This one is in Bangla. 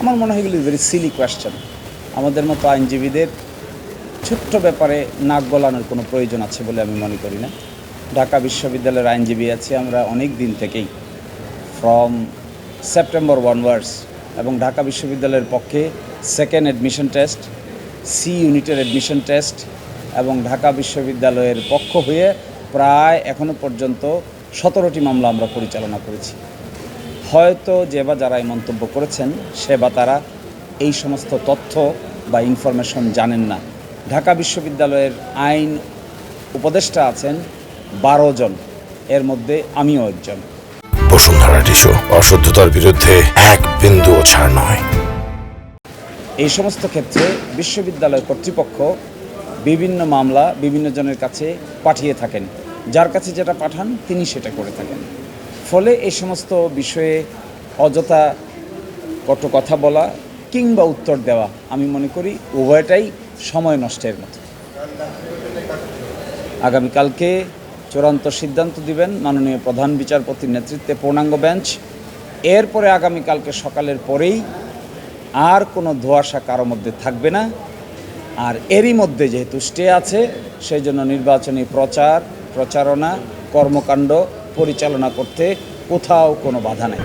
আমার মনে হয় এগুলি ভেরি সিলি কোয়েশ্চেন। আমাদের মতো আইনজীবীদের ছোট্ট ব্যাপারে নাক গলানোর কোনো প্রয়োজন আছে বলে আমি মনে করি না। ঢাকা বিশ্ববিদ্যালয়ের আইনজীবী আছি আমরা অনেক দিন থেকেই, ফ্রম সেপ্টেম্বর ওয়ানওয়ার্ডস, এবং ঢাকা বিশ্ববিদ্যালয়ের পক্ষে সেকেন্ড অ্যাডমিশন টেস্ট, সি ইউনিটের অ্যাডমিশন টেস্ট এবং ঢাকা বিশ্ববিদ্যালয়ের পক্ষ হয়ে প্রায় এখনও পর্যন্ত 17টি মামলা আমরা পরিচালনা করেছি। হয়তো যে বা যারা এই মন্তব্য করেছেন সে বা তারা এই সমস্ত তথ্য বা ইনফরমেশন জানেন না। ঢাকা বিশ্ববিদ্যালয়ের আইন উপদেষ্টা আছেন 12 জন, এর মধ্যে আমিও একজন। বসুন্ধরা টিস্যু, অশুদ্ধতার বিরুদ্ধে এক বিন্দুও ছাড় নয়। এই সমস্ত ক্ষেত্রে বিশ্ববিদ্যালয় কর্তৃপক্ষ বিভিন্ন মামলা বিভিন্ন জনের কাছে পাঠিয়ে থাকেন, যার কাছে যেটা পাঠান তিনি সেটা করে থাকেন। ফলে এই সমস্ত বিষয়ে অযথা কত কথা বলা কিংবা উত্তর দেওয়া আমি মনে করি উভয়টাই সময় নষ্টের মতো। আগামীকালকে চূড়ান্ত সিদ্ধান্ত দিবেন মাননীয় প্রধান বিচারপতির নেতৃত্বে পূর্ণাঙ্গ বেঞ্চ। এরপরে আগামীকালকে সকালের পরেই আর কোনো ধোঁয়াশা কারো মধ্যে থাকবে না। আর এরই মধ্যে যেহেতু স্টে আছে, সেই জন্য নির্বাচনী প্রচারণা কর্মকাণ্ড পরিচালনা করতে কোথাও কোনো বাধা নেই।